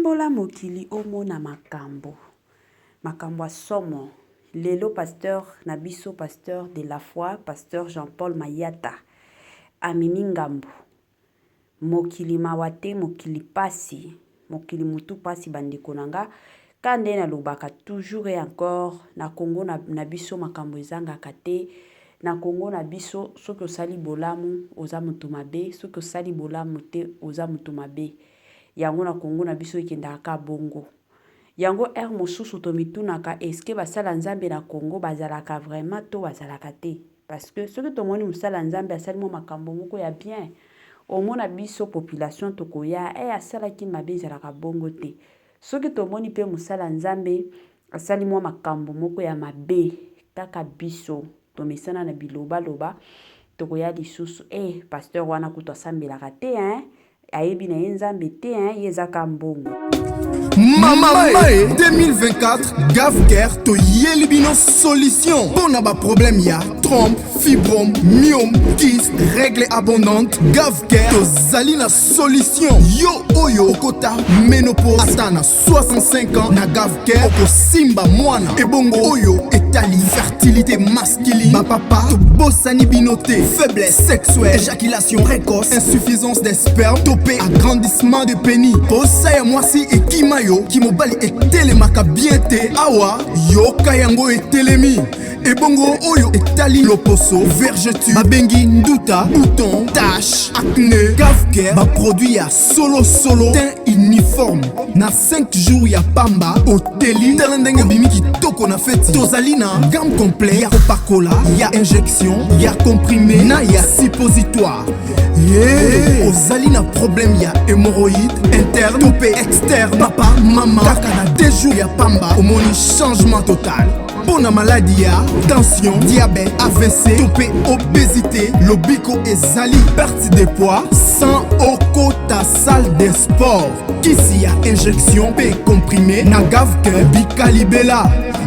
Tombola mokili omona makambo. Makambo somo. Lelo pasteur Nabiso, pasteur de la foi, pasteur Jean-Paul Mayata. Amimi ngambo. Mokili mawate, mokili pasi. Mokili mutu pasi bandeko nanga. Kande na lobaka toujours et encore. Na Congo na biso makambo ezanga kate. Na Congo na biso soki osali bolamu oza mutu mabe. Soki osali bolamu te oza mutu mabe. Yango na Congo na biso ikendaka bongo. Yango mosusu tomitunaka eske basala nzambe na Congo bazalaka vraiment to bazalaka te. Parce que soki tomoni musala nzambe asali mo makambo moko ya bien. Omona biso population tokoya asalaki mabe ezalaka bongo te. Soki tomoni pe musala nzambe asali mo makambo moko ya mabe kaka biso tomesana na biloba loba tokoya lisusu pasteur wana kuto asambelaka te ayebi na nzambe te yezaka mbongo. Mama 2024 Gavker to yelibino solution. Pour ba problème ya trompe, fibrome, myome, kyste, règle abondante. Gavker to zalina solution. Yo oyo okota ménopause atana 65 ans na Gavker oko simba mwana. Ebongo oyo etali fertilité masculine. Ba papa to bossani binoté, faiblesse sexuelle, éjaculation précoce, insuffisance des spermes, topé agrandissement de pénis. Posa ya mwasi ekimayo kimobali etelemaka bien te awa yoka yango etelemi. Ebongo oyo etali loposo, vergeture, babengi nduta, bouton, tache, acné. Gavker ba produit ya solo teint uniforme. Na 5 jours ya pamba oteli telendenge bimiki toko na feti. Tozalina gamme complet ya Coca-Cola, ya injection, ya comprimé, na ya suppositoire. Ozalina problème ya hémorroïde interne, topé externe. Papa, maman, kaka na 2 jours ya pamba omoni changement total. Pour la maladie ya tension, diabète, AVC, topé obésité, lobiko ezali perte de poids sans okota salle de sport. Kisi ya injection pe comprimé na Gavker bikalibela.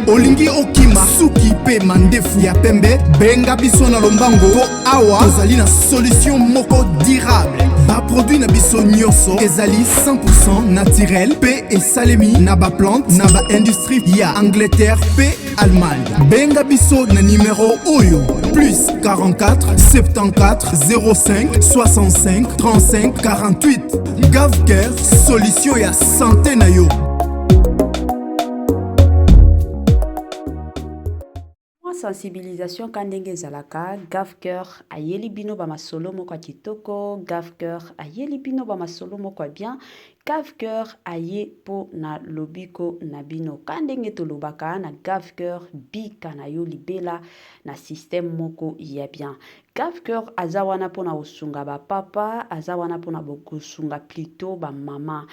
Olingi okima suki pe mandefu ya pembe benga biso na lombango po awa tozali na solution moko durable. Ba produit na biso nyonso ezali 100% naturel pe esalemi na ba plante na ba industrie ya Angleterre pe Allemagne. Benga biso na numéro oyo plus 44 74 05 65 35 48. Gavker solution ya santé na yo. Sensibilisation kandenge zalaka Gavker ayeli bino ba masolo moko kitoko. Gavker ayeli bino ba masolo moko bien. Gavker aye po na lobiko na bino kandenge tolobaka na Gavker bika na yo libela na système moko ya bien. Gavker azawana pona osunga ba papa, azawana pona bokusunga plutôt ba mama.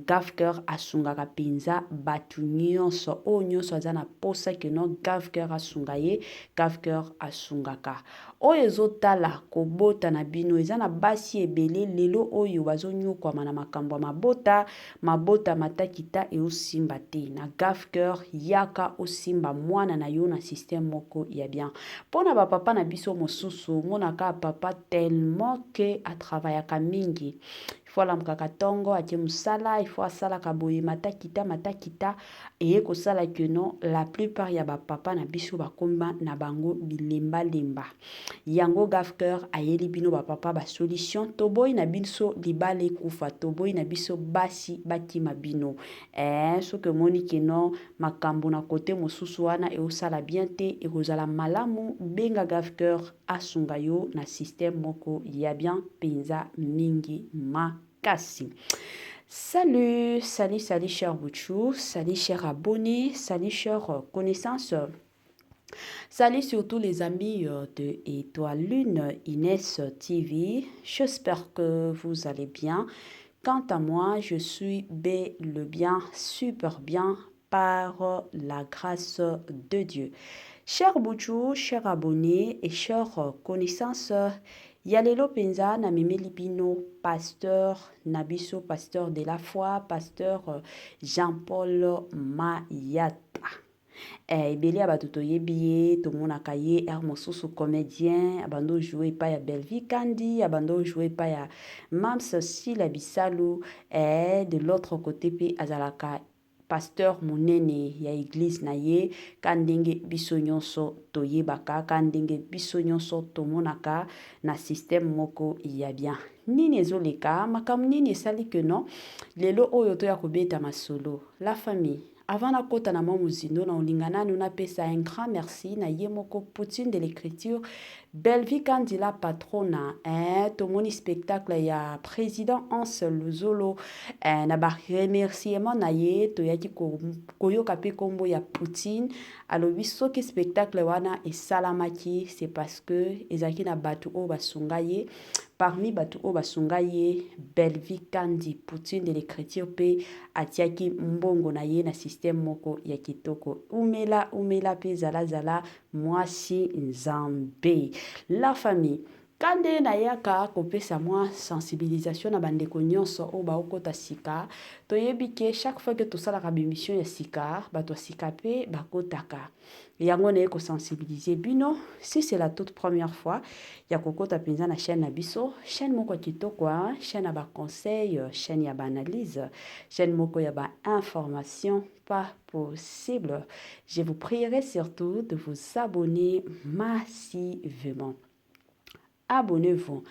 Gavker asunga ka penza batu nyonso o nyonso azana posa ke no Gavker asunga ye, Gavker asungaka. Oyo ezotala kobota na bino ezana basi ebele lelo oyo bazonyokwa na makambo mabota matakita e osimba te na Gavker yaka osimba mwana na yo na système moko ya bien. Pona ba papa na biso mosusu monaka papa tellement que a travaillaka mingi. Il faut la mkakatongo atie musala, il faut asala kaboye matakita et ko sala que non la plupart ya ba papa na biso bakomba na bango bilemba lemba. Yango Gavker ayeli bino ba papa ba solution toboy na biso libale kufa toboy na biso basi batima bino. So que moni que non makambo na côté mosusu wana e osala bien te e kozala malamu benga Gavker asunga yo na système moko ya bien penza mingi makasi. Salut cher Bouchou, salut cher abonné, salut cher connaissance. Salut surtout les amis de Étoile Lune Inès TV. J'espère que vous allez bien. Quant à moi, je suis le bien, super bien par la grâce de Dieu. Cher Bouchou, cher abonné et cher connaissance, Yalelo penza na memeli bino pasteur Nabiso, pasteur de la foi, pasteur Jean-Paul Mayata. ebele ya bato toyebi ye tomonaka ye aire mosusu comédien abando jouer pa ya Belvi Kandi abando jouer pa ya Mams Sila Bisalu de l'autre côté pe azalaka pasteur monene ya église na ye kandenge biso nyonso toyebaka kandenge biso nyonso tomonaka na système moko ya bien nini ezoleka makambo nini esali que non lelo oyo toya kobeta masolo la famille. Avant na kota na mamuzindo na olingana nous na pesa un grand merci na yemoko Poutine de l'écriture Belvi Kandi la patrona tomoni spectacle ya président Anse Luzolo na ba remerciement na ye to yaki koyoka pe kombo ya Poutine alobi soki spectacle wana esalamaki c'est parce que ezaki na batu o basunga ye parmi batu o basunga ye Belvi Kandi Poutine de l'écriture pe atiaki mbongo na ye na système moko ya kitoko umela pe zala mwasi nzambe la famille kande na yaka kopesa mwa sensibilisation na bandeko nyonso o baokota sika toyebi ke chaque fois que tosalaka bémission ya sika bato sika pe bakotaka yango na ko sensibiliser bino si c'est la toute première fois ya kokota penza na chaîne na biso chaîne moko kitoko chaîne ya ba conseil chaîne ya ba analyse chaîne moko ya ba information pas possible. Je vous prierai surtout de vous abonner massivement. Abonnez-vous.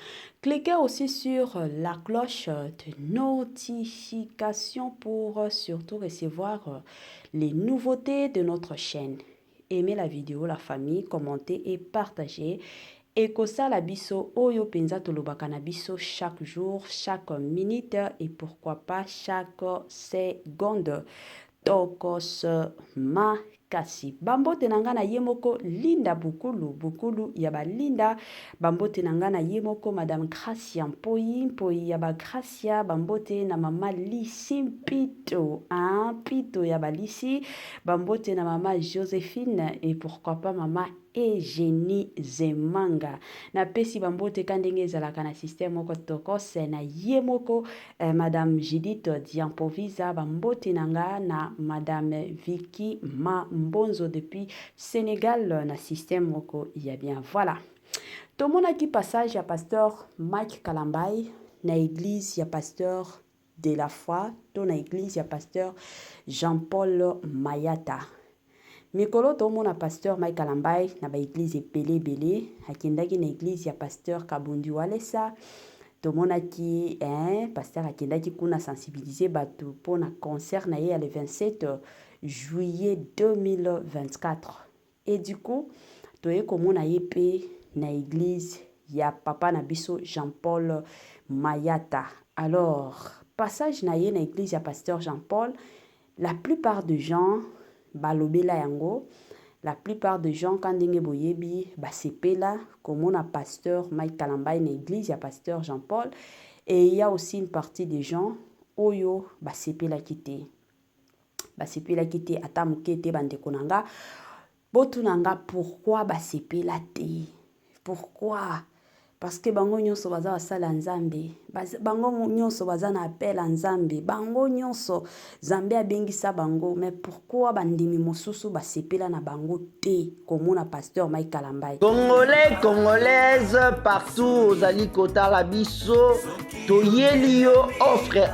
Cliquez aussi sur la cloche de notification pour surtout recevoir les nouveautés de notre chaîne. Aimez la vidéo, la famille, commentez et partagez. Et kosa la biso oyo penza tolobaka na biso chaque jour, chaque minute et pourquoi pas chaque seconde. Tokos makasi bambote nanga na yemoko Linda bukulu yaba Linda bambote nanga na yemoko Madame Gracia Mpoi yaba Gracia bambote na mama Lisi Pito Pito yaba Lisi bambote na mama Joséphine et pourquoi pas mama Eugénie Zemanga na pesi bambote kandenge ezalaka na système moko tokos na yemoko Madame Judith Diampoviza bambote nanga na Madame Vicky Mbonzo depuis Sénégal na système moko ya bien voilà tomona ki passage ya pasteur Mike Kalambay na église ya pasteur de la foi to na église ya pasteur Jean-Paul Mayata mikolo tomona pasteur Mike Kalambay na ba église ebele akendaki na église ya pasteur Kabundi Walesa tomona ki pasteur akendaki kuna sensibiliser batu pona concert na ye le 27 juillet 2024 et du coup toye komona ye pe na église ya papa na biso Jean-Paul Mayata. Alors passage na ye na église ya pasteur Jean-Paul la plupart des gens balobela yango la plupart des gens quand ndenge boyebi basepela komona pasteur Mike Kalambay na église ya pasteur Jean-Paul et il y a aussi une partie des gens oyo basepela kité ata moke te bandeko nanga botunanga pourquoi basepela te pourquoi parce que bango nyonso baza basala nzambe bango nyonso baza na appel à nzambe bango nyonso nzambe abengisa bango mais pourquoi bandimi mosusu basepela na bango te komona pasteur Mike Kalambay Congolais congolaises partout ozali kotala biso toyeli yo offre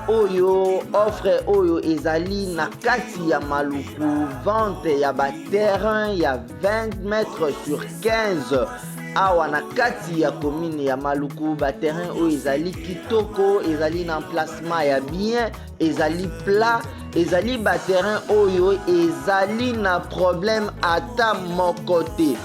oyo ezali na kati ya maluku vente ya ba terrain ya 20 mètres sur 15 awa na kati ya commune ya Maluku ba terrain oyo ezali kitoko ezali na emplacement ya bien ezali plat ezali ba terrain oyo ezali na problème ata moko te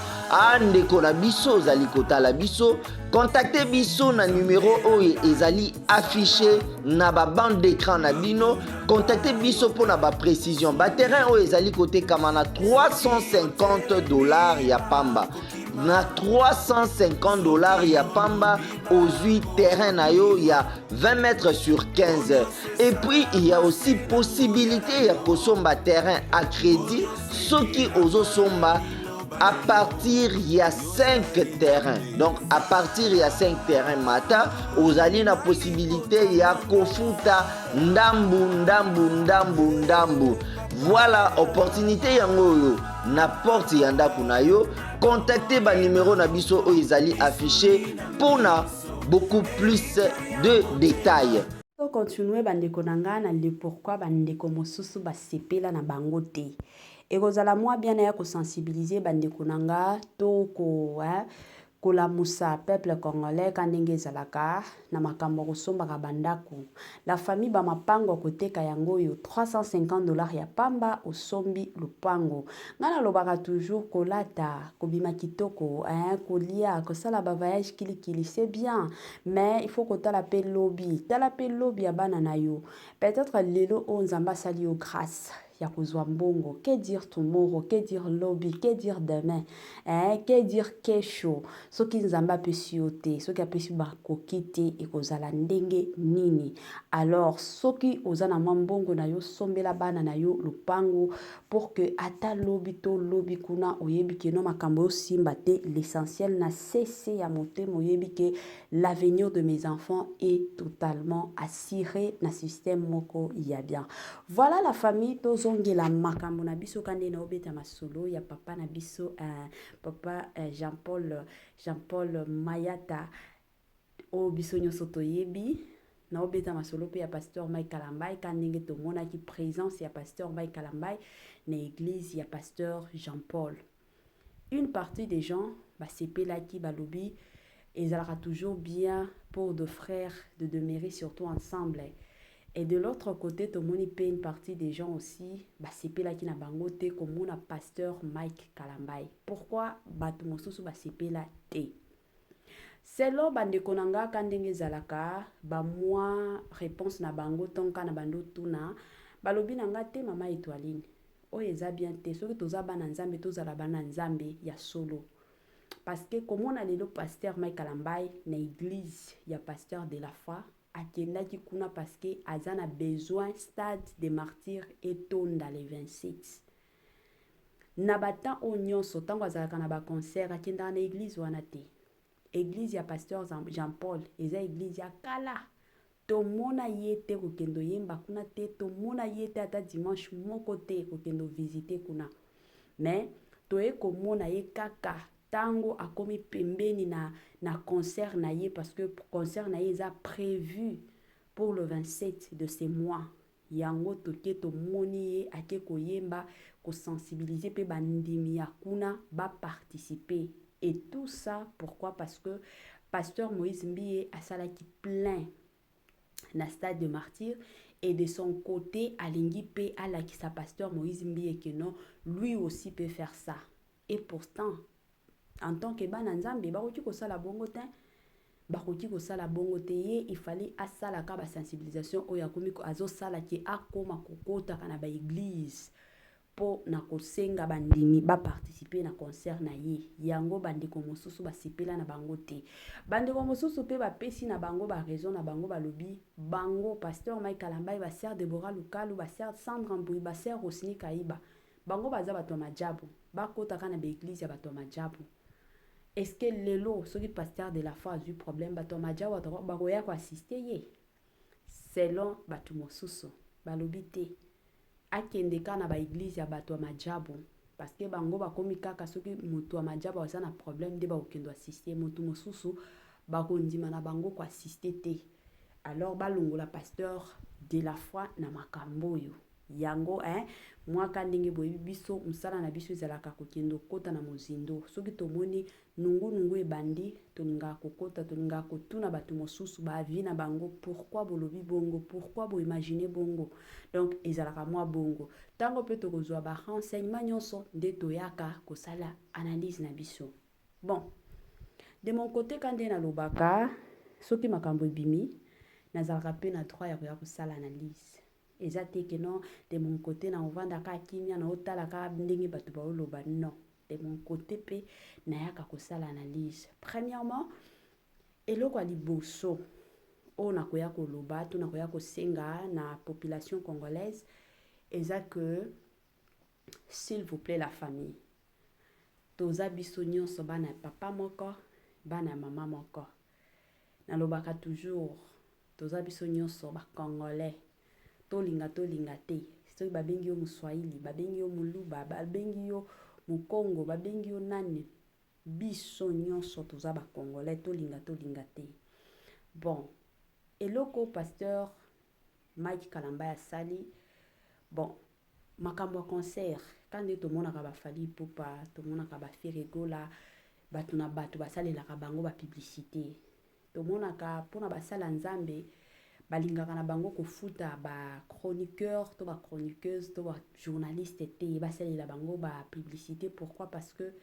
ndeko na biso ozali kotala biso contactez biso na numéro oyo ezali affiché na ba bande d'écran na bino contactez biso pour na ba précision ba terrain oyo ezali kotekama na $350 ya pamba na $350 ya pamba ozui terrain na yo ya 20 mètres sur 15 et puis il y a aussi possibilité ya kosomba terrain à crédit soki ozosomba à partir il y a 5 terrains. Donc à partir il y a 5 terrains mata, vous avez la possibilité il y a kofuta ndambu. Voilà opportunité yango na porte ya ndako na yo. Contactez ba numéro na biso oyo ezali affiché pour na beaucoup plus de détails. To continue bandeko na nga na le pourquoi bandeko mosusu basepela na bango te. Ekozala mwa bien na ya kosensibiliser bandeko na nga to kolamusa peuple congolais kandenge ezalaka na makambo kosombaka bandako. La famille ba mapango koteka yango yo $350 ya pamba osombi lupango. Ngana lobaka toujours kolata kobima kitoko kolia kosala ba voyage kilikili c'est bien mais il faut kotala pe lobby tala pe lobby ya bana na yo. Peut-être lelo o nzamba sali yo grâce ya kozwa mbongo. Que dire tomorrow, que dire lobby, que dire demain, que dire kesho. Soki nzamba pesi yo te, soki apesi bakoki te ekozala ndenge nini. Alors soki oza na mbongo na yo sombela bana na yo lupango pour que ata lobby to lobby kuna oyebi ke no makambo yo simba te. L'essentiel na cessé ya motema oyebi ke l'avenir de mes enfants est totalement assuré na système moko ya bien. Voilà la famille tozongela makambo na biso kande na obeta masolo ya papa na biso papa Jean-Paul Mayata o biso nyoso toyebi na obeta masolo pe ya pasteur Mike Kalambai kandenge tomona ki présence ya pasteur Mike Kalambai na église ya pasteur Jean-Paul. Une partie des gens basepela ki balobi ezalaka toujours bien pour deux frères de demeurer surtout ensemble. Et de l'autre côté, tout le monde paye une partie des gens aussi. Basepela ki na bango te comme un pasteur Mike Kalambai. Pourquoi batu mosusu basepela te? Selon bande konanga kandenge zalaka, ba moi réponse na bango tonka na bando tuna, balobi nanga te mama étoiline. O eza bien te, soki toza bana nzambe tozala bana nzambe ya solo. Parce que comme on a le pasteur Mike Kalambai na église ya pasteur de la foi, akendaki kuna parce que azana besoin stade de martyr etonda le 27 na batan o nyonso tango azalaka na ba concert akendaka na église wana te. Église ya pasteur Jean-Paul eza église ya kala tomona ye te kokendo yemba kuna te, tomona ye te ata dimanche moko te kokendo visiter kuna, mais toye komona ye kaka tango akomi pembeni na concert na ye parce que concert na ye eza prévu pour le 27 de ce mois. Yango toke to moni ye ake koyemba ko sensibiliser pe bandimi ya kuna ba participer. Et tout ça pourquoi? Parce que pasteur Moïse Mbiye a salaki plein na stade de martyr et de son côté alingi pe alaki sa pasteur Moïse Mbiye que non lui aussi peut faire ça. Et pourtant en tant que bana nzambe bakoki kosala bongo te bakoki kosala bongo te ye il fallait asala ka ba sensibilisation oyo akomi azo sala ki akoma kokota kana ba église po na kosenga bandimi ba participer na concert na ye yango bandeko mosusu basepela na bango te. Bandeko mosusu pe bapesi na bango ba raison na bango balobi bango pasteur Mike Kalambai ba sœur Deborah Lukalu ba sœur Sandra Mbui ba sœur Rosini Kaiba bango baza bato majabu bakota kana ba église ya bato majabu. Est-ce que lelo soki pasteur de la foi a eu problème bato majabu bakoya ko assister ye selon bato mosusu balobi te akende kana ba église ya bato majabu parce que bango bakomi kaka soki mutu majabu aza na problème de ba okendo assister mutu mosusu bakondima na bango ko assister te. Alors balongola pasteur de la foi na makambo yo yango moi kandenge boyebi biso musala na biso ezalaka kokendo kota na mozindo soki tomoni nungu ebandi toninga kokota toninga kotuna bato mosusu ba vie na bango pourquoi bolobi bongo pourquoi bo imaginer bongo donc ezalaka moi bongo tango pe tokozwa ba renseignement nyonso nde toyaka kosala analyse na biso. Bon de mon côté kande na lobaka soki makambo ebimi nazalaka pe na droit ya koya kosala analyse. Ezate que non de mon côté na ovanda ka kimia na otala ka ndenge bato ba oloba non de mon côté pe na yaka kosala analyse. Premièrement eloko liboso o na koya koloba to na koya kosenga na population congolaise eza que s'il vous plaît la famille toza biso nyonso bana papa moko bana mama moko na lobaka toujours toza biso nyonso ba congolais tolinga te soki babengi yo Mswahili babengi yo Muluba babengi yo Congo babengi yo nani biso nyonso toza ba congolais tolinga te. Bon, eloko pasteur Mike Kalamba asali, bon, makambo concert quand to monaka ba Fally Ipupa, to monaka ba Ferregola, batu na batu basalelaka bango ba publicité, to monaka pona basala nzambe balingaka na bango kofuta ba chroniqueur to ba chroniqueuse to ba journaliste te basalela bango ba publicité. Pourquoi? Parce que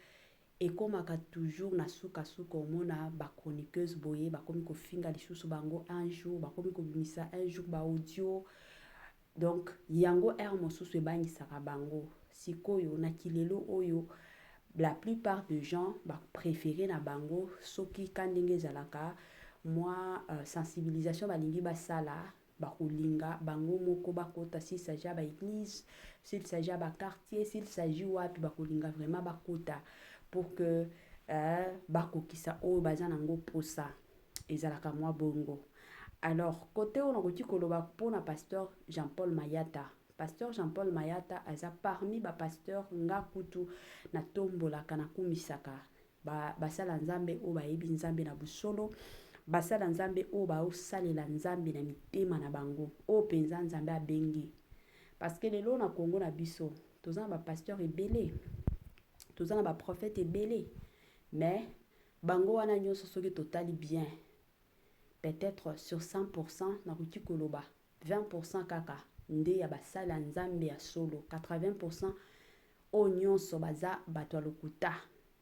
ekomaka toujours na suka omona ba chroniqueuse boye bakomi kofinga lisusu bango un jour, bakomi kobimisa un jour ba audio. Donc yango mosusu ebangisaka bango. Sikoyo na kilelo oyo la plupart des gens préféré na bango soki kandenge zalaka moi sensibilisation balingi basala bakolinga bango moko bakota, s'il s'agit ba église, s'il s'agit ba quartier, s'il s'agit wapi bakolinga vraiment bakota pour que bakokisa oyo baza nango posa ezalaka mwa bongo. Alors côté on a koloba pona pasteur Jean-Paul Mayata. Pasteur Jean-Paul Mayata aza parmi ba pasteur nga kutu na tombola kana kumisaka basala nzambe o bayebi nzambe na busolo, basala nzambe o ba osalela nzambe na mitema na bango o penza nzambe abengi. Parce que lelo na Congo na biso toza ba pasteur ebele, toza na ba prophète ebele, mais bango wana nyonso soki totali bien, peut-être sur 100% na kuti koloba 20% kaka nde ya basala nzambe ya solo. 80% o nyonso baza bato lokuta,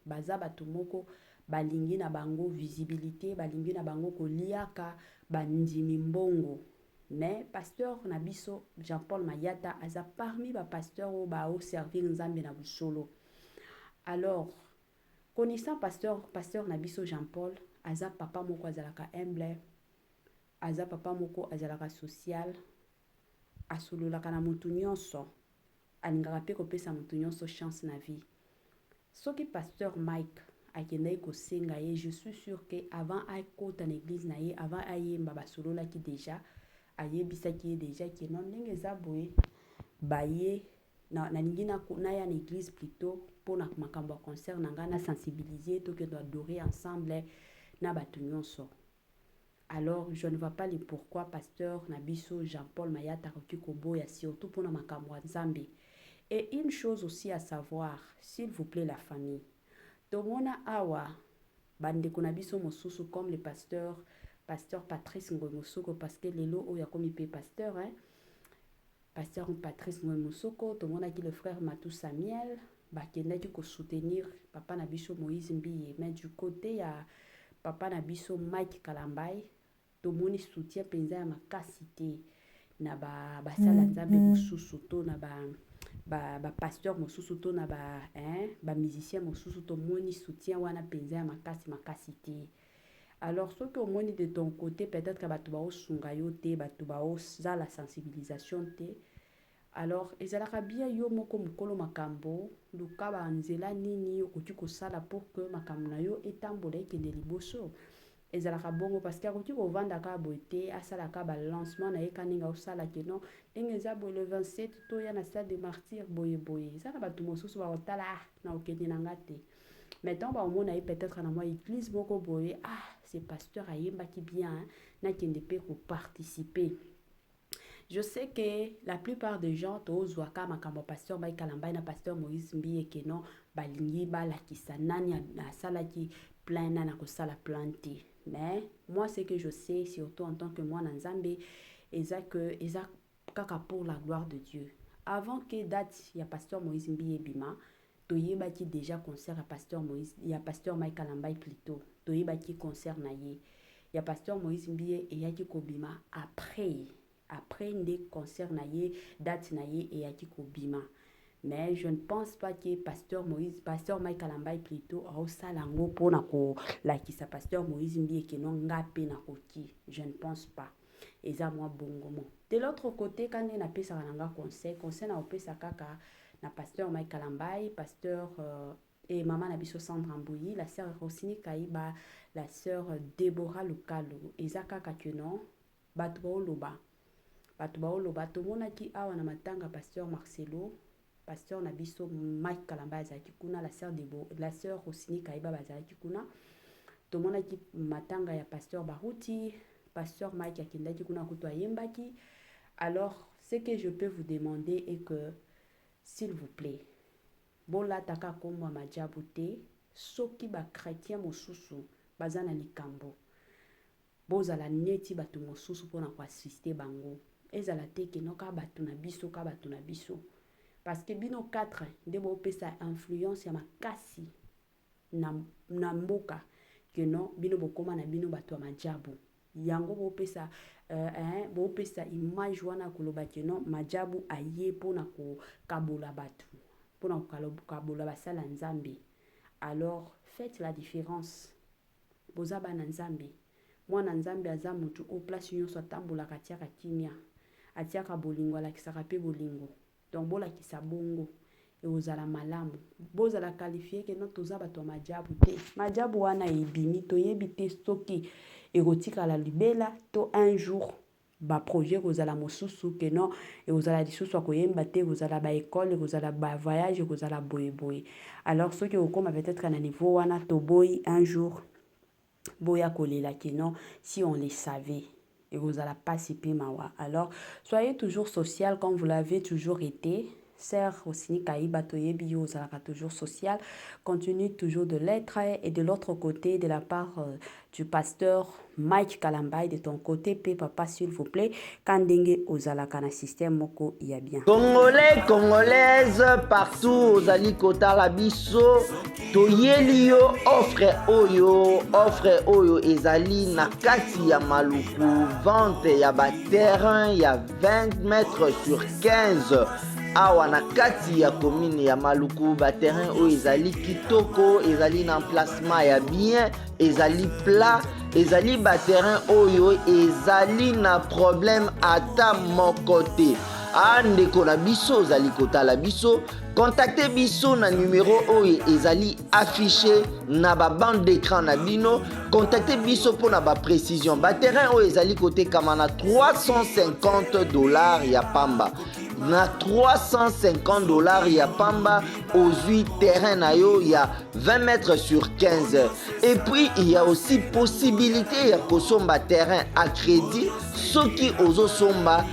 baza bato moko balingi na bango visibilité, balingi na bango koliaka bandimi mbongo. Mais pasteur na biso Jean-Paul Mayata aza parmi ba pasteur o ba o servir nzambe na busolo. Alors connaissant pasteur na biso Jean-Paul, aza papa moko azalaka humble, aza papa moko azalaka social, asololaka na mutu nyonso, alingaka pe kopesa mutu nyonso chance na vie. Soki pasteur Mike akendai kosenga ye, je suis sûr que avant akota na église na ye, avant ayemba basololaki déjà, ayebisaki ye déjà que non ndenge eza boye baye na lingi na ya na église plutôt pona makambo concert na nga na sensibiliser to que doit adorer ensemble na batu nyonso. Alors je ne vois pas le pourquoi pasteur Nabiso Jean-Paul Mayata koki koboya surtout pour na makambo nzambe. Et une chose aussi à savoir, s'il vous plaît la famille, tomona awa bandeko na biso mosusu comme le pasteur Patrice Ngomosoko, parce que lelo oya komi pe pasteur pasteur Patrice Ngomosoko, tomona ki le frère Matou Samuel bakendaki ko soutenir papa na biso Moïse Mbiye, mais du côté ya papa na biso Mike Kalambai tomoni soutien penza ya makasi te na basala nzambe mosusu to na ba pasteur mosusu to na ba musicien mosusu tomoni soutien wana penza ya makasi te. Alors ce que omoni de ton côté peut-être que batu ba osunga yo te, batu ba oza la sensibilisation te. Alors ezalaka bien yo moko mukolo makambo luka ba nzela nini okoki kosala pour que makambo na yo etambola ekende liboso. Ezalaka bongo parce que akoki kovanda ka boite asala ka ba lancement na ye kaninga osala ke non ndenge eza boye le 27 to ya na stade de martyr boye ezala batu mosusu ba otala na okende nanga te. Maintenant ba omona ye peut-être na moi église moko boye c'est pasteur ayemba ki bien na kende pe ko participer. Je sais que la plupart des gens tozwaka makambo pasteur Mike Kalamba na pasteur Moïse Mbiye ke non balingi balakisa nani asala ki plein na kosala planté. Mais moi ce que je sais surtout en tant que moi Nzambe eza kaka pour la gloire de Dieu. Avant que date ya pasteur Moïse Mbiye bima, toyebaki déjà concert à pasteur Moïse, ya pasteur Mike Kalamba plutôt. Toyebaki concert na ye. Ya pasteur Moïse Mbiye eyaki kobima après nde concert na ye, date na ye eyaki kobima. Mais je ne pense pas que pasteur Mike Kalamba plutôt au salango pour nako lakisa pasteur Moïse Mbiye ke non ngape na koki. Je ne pense pas. Eza moi bongomo. De l'autre côté quand on a pesa nanga concert na opesa kaka na pasteur Mike Kalamba, pasteur et maman na biso Sandra Mbouyi, la sœur Rosini Kaiba, la sœur Deborah Lukalo, eza kaka ke non batu ba oloba to mona ki awa na matanga pasteur Marcelo pasteur na biso Mike Kalamba azalaki kuna, la sœur Rosini Kaiba bazalaki kuna. Tomonaki matanga ya pasteur Baruti, pasteur Mike akendaki kuna kutu ayembaki. Alors ce que je peux vous demander est que s'il vous plaît, bola taka komwa majabu te, soki ba chrétien mosusu bazana likambo, bozala neti batu mosusu pona ko assister bango. Ezala te ke no ka batu na biso ka batu na biso. Parce que bino 4 nde bo pesa influence ya makasi na mboka que non bino bokoma na bino batu majabu. Yango bo pesa image wana koloba ke non majabu aye pona ko kabola batu, pona ko kabola basala nzambe. Alors faites la différence. Boza bana nzambe. Mwana nzambe aza mutu o place nyonso atambola katiaka kimia. Atiaka bolingo alakisaka pe bolingo. Donc bola kisa bongo e ozala malamu. Bozala qualifié ke non toza bato majabu te. Majabu wana ebimi to yebi te soki erotika la libela to un jour ba projet kozala mosusu ke non e ozala lisusu akoyemba te, kozala ba école, kozala ba voyage, kozala boye. Alors soki okoma peut-être na niveau wana to boy un jour boya kolela ke non si on les savait. Et vous allez pas si mawa. Alors, soyez toujours social comme vous l'avez toujours été. Sœur Rosini Kaiba Toyebi, vous allez toujours social. Continue toujours de l'être. Et de l'autre côté, de la part du pasteur Mike Kalamba, de ton côté, papa, s'il vous plaît, Kandenge Ozalaka na système moko ya bien. Congolais, Congolaises, partout, Ozali Kota Labiso, Toyeli yo, offre oyo, ezali na kati ya maluku, vente ya ba terrain, ya 20 mètres sur 15. Awa na kati ya commune ya maluku, ba terrain oyo ezali kitoko, ezali na emplacement ya bien, ezali plat, ezali ba terrain oyo ezali na problème ata moko te. Ndeko na biso ozali kotala biso, contactez biso na numéro oyo ezali affiché na ba bande d'écran na bino. Contactez biso pour na ba précision. Ba terrain oyo ezali kotekama na $350 ya pamba. Na $350 ya pamba aux 8 terrains na yo ya 20 mètres sur 15. Et puis il y a aussi possibilité ya kosomba terrain à crédit soki ozo somba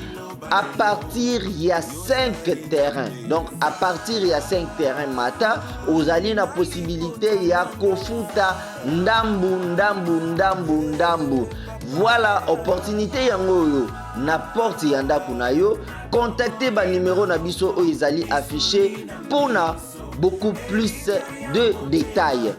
à partir il y a 5 terrains. Donc à partir il y a 5 terrains mata, vous allez la possibilité il y a kofuta ndambu. Voilà opportunité yango n'importe yanda kuna yo. Contactez ba numéro na biso o ezali affiché pour na beaucoup plus de détails.